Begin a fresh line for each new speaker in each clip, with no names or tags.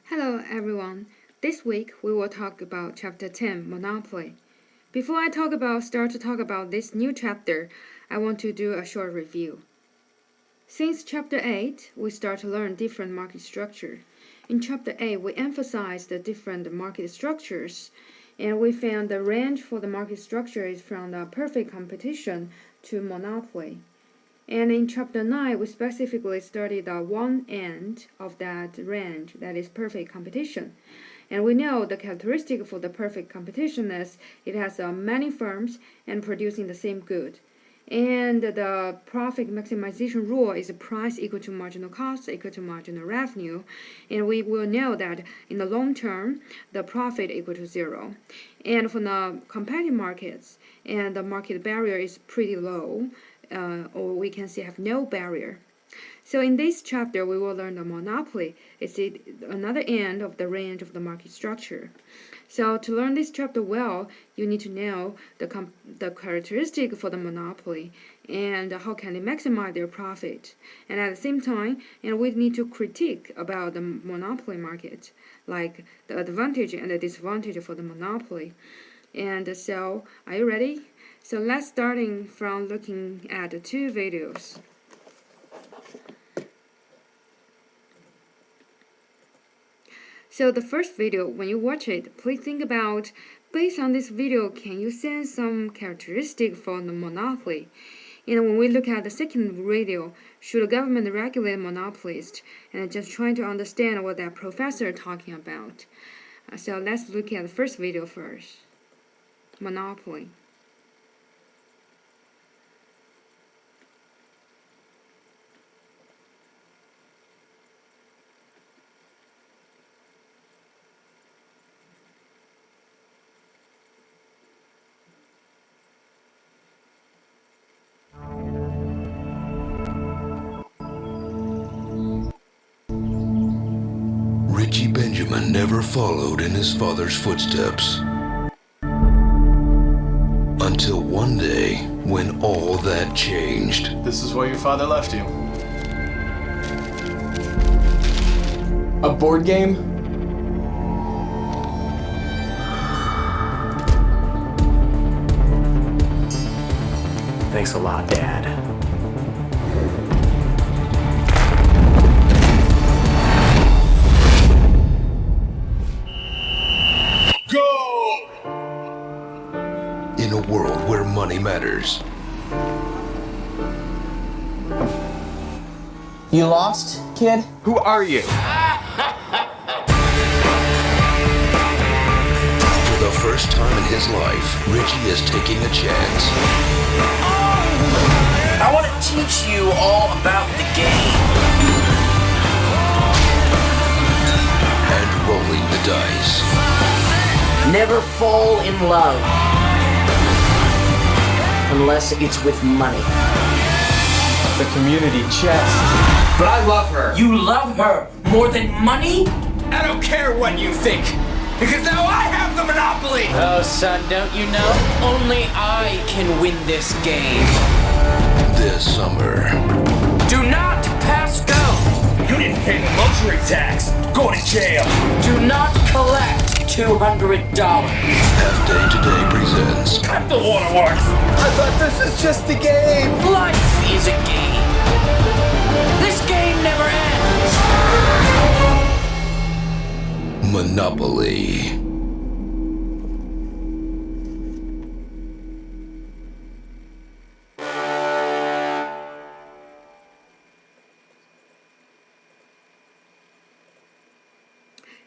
Hello everyone. This week we will talk about Chapter 10, Monopoly. Before I start to talk about this new chapter, I want to do a short review. Since Chapter 8, we start to learn different market structure. In Chapter 8, we emphasize the different market structures, and we found the range for the market structure is from the perfect competition to monopoly. And in Chapter 9, we specifically studied the one end of that range, that is perfect competition. And we know the characteristic for the perfect competition is it has many firms and producing the same good. And the profit maximization rule is price equal to marginal cost equal to marginal revenue. And we will know that in the long term, the profit equal to zero. And for the competitive markets, and the market barrier is pretty low. Or we can say have no barrier. So in this chapter, we will learn the monopoly. It's another end of the range of the market structure. So to learn this chapter well, you need to know the characteristic for the monopoly and how can they maximize their profit. And at the same time, we need to critique about the monopoly market, like the advantage and the disadvantage for the monopoly. And so, are you ready? So let's starting from looking at the two videos. So the first video, when you watch it, please think about, based on this video, can you sense some characteristic for the monopoly? And when we look at the second video, should the government regulate monopolists? And just trying to understand what that professor talking about. So let's look at the first video first. Monopoly.
Richie Benjamin never followed in his father's footsteps. Until one day, when all that changed.
This is where your father left you.
A board game?
Thanks a lot, Dad.
In a world where money matters.
You lost, kid?
Who are you?
For the first time in his life, Richie is taking a chance.
I want to teach you all about the game.
And rolling the dice.
Never fall in love. Unless it's with money.
The community chest.
But I love her.
You love her more than money?
I don't care what you think, because now I have the monopoly!
Oh, son, don't you know? Only I can win this game.
This summer.
Do not pass go.
You didn't pay the luxury tax. Go to jail.
Do not collect $200.
Half Day Today presents
Cut the waterworks.
I thought this was just a game.
Life is a game. This game never ends.
Monopoly.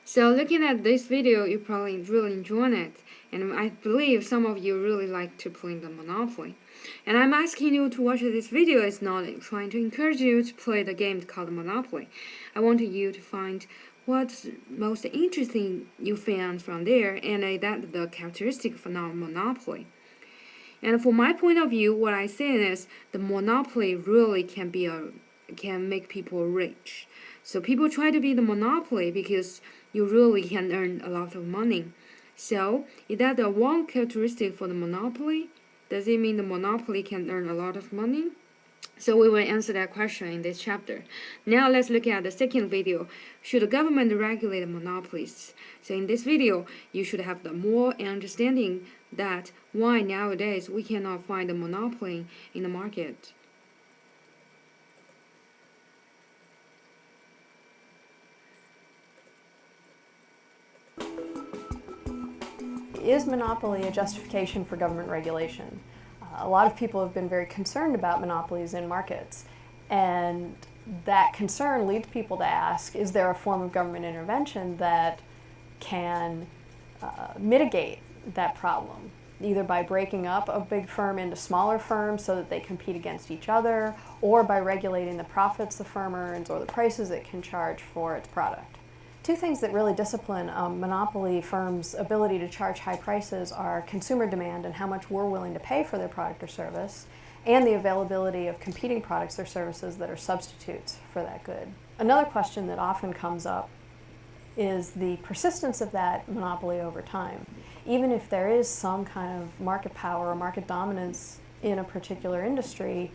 So looking at this video, you probably really enjoyed it, and I believe some of you really like to play the Monopoly. And I'm asking you to watch this video is not trying to encourage you to play the game called Monopoly. I want you to find what's most interesting you found from there, and that the characteristic for Monopoly. And from my point of view, what I say is the Monopoly really can make people rich. So people try to be the Monopoly because you really can earn a lot of money. So, is that the one characteristic for the monopoly? Does it mean the monopoly can earn a lot of money? So we will answer that question in this chapter. Now let's look at the second video. Should the government regulate monopolies? So in this video, you should have the more understanding that why nowadays we cannot find a monopoly in the market.
Is monopoly a justification for government regulation? A lot of people have been very concerned about monopolies in markets, and that concern leads people to ask, is there a form of government intervention that can mitigate that problem, either by breaking up a big firm into smaller firms so that they compete against each other, or by regulating the profits the firm earns or the prices it can charge for its product. Two things that really discipline monopoly firms' ability to charge high prices are consumer demand and how much we're willing to pay for their product or service, and the availability of competing products or services that are substitutes for that good. Another question that often comes up is the persistence of that monopoly over time. Even if there is some kind of market power or market dominance in a particular industry,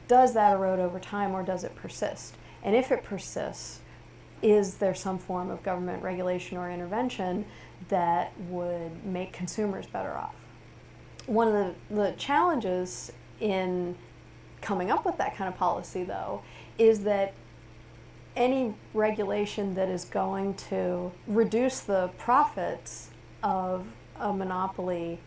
does that erode over time or does it persist? And if it persists, is there some form of government regulation or intervention that would make consumers better off? One of the challenges in coming up with that kind of policy, though, is that any regulation that is going to reduce the profits of a monopoly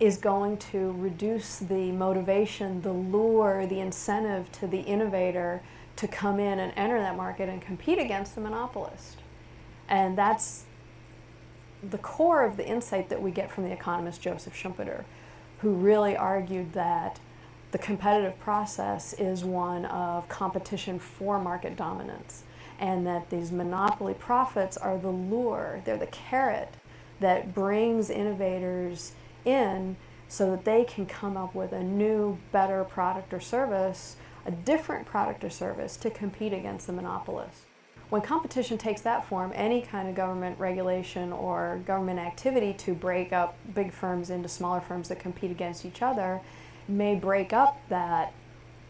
is going to reduce the motivation, the lure, the incentive to the innovator to come in and enter that market and compete against the monopolist. And that's the core of the insight that we get from the economist Joseph Schumpeter, who really argued that the competitive process is one of competition for market dominance, and that these monopoly profits are the lure, they're the carrot that brings innovators in so that they can come up with a new, better product or service, a different product or service to compete against the monopolist. When competition takes that form, any kind of government regulation or government activity to break up big firms into smaller firms that compete against each other may break up that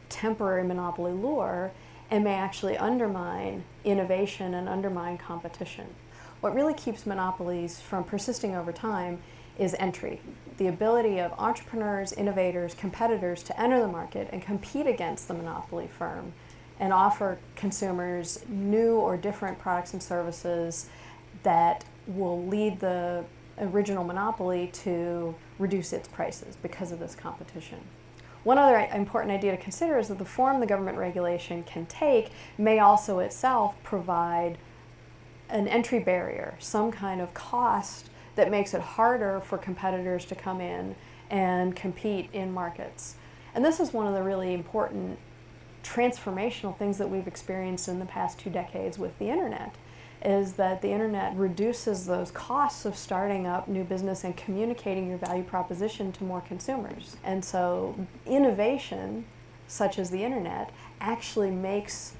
temporary monopoly lure and may actually undermine innovation and undermine competition. What really keeps monopolies from persisting over time is entry, the ability of entrepreneurs, innovators, competitors to enter the market and compete against the monopoly firm and offer consumers new or different products and services that will lead the original monopoly to reduce its prices because of this competition. One other important idea to consider is that the form the government regulation can take may also itself provide an entry barrier, some kind of cost that makes it harder for competitors to come in and compete in markets. And this is one of the really important transformational things that we've experienced in the past 2 decades with the internet, is that the internet reduces those costs of starting up new business and communicating your value proposition to more consumers. And so innovation, such as the internet, actually makes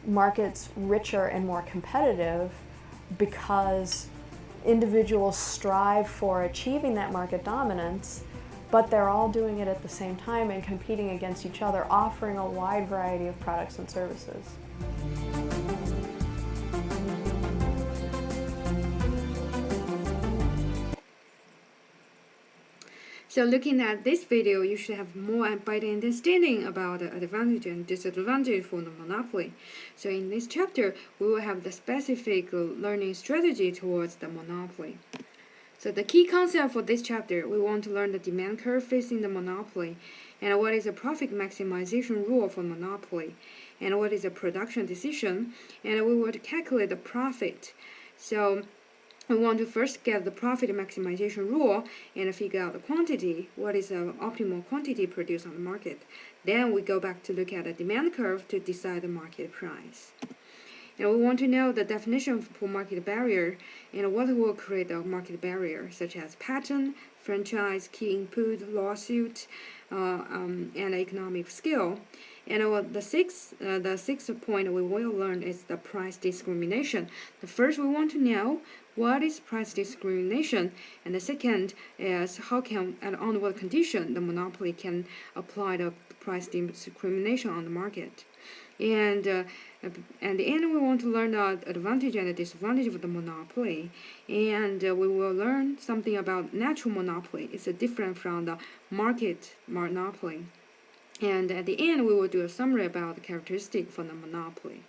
markets richer and more competitive because individuals strive for achieving that market dominance, but they're all doing it at the same time and competing against each other, offering a wide variety of products and services.
So looking at this video, you should have more better understanding about the advantage and disadvantage for the monopoly. So in this chapter, we will have the specific learning strategy towards the monopoly. So the key concept for this chapter, we want to learn the demand curve facing the monopoly, and what is a profit maximization rule for monopoly, and what is a production decision, and we will calculate the profit. So we want to first get the profit maximization rule and figure out the quantity, what is the optimal quantity produced on the market. Then we go back to look at the demand curve to decide the market price. And we want to know the definition for market barrier and what will create a market barrier, such as patent, franchise, key input, lawsuit, and economic scale. And the sixth point we will learn is the price discrimination. The first, we want to know what is price discrimination, and the second is how can and on what condition the monopoly can apply the price discrimination on the market. And at the end, we want to learn the advantage and the disadvantage of the monopoly. And we will learn something about natural monopoly. It's different from the market monopoly. And at the end, we will do a summary about the characteristic for the monopoly.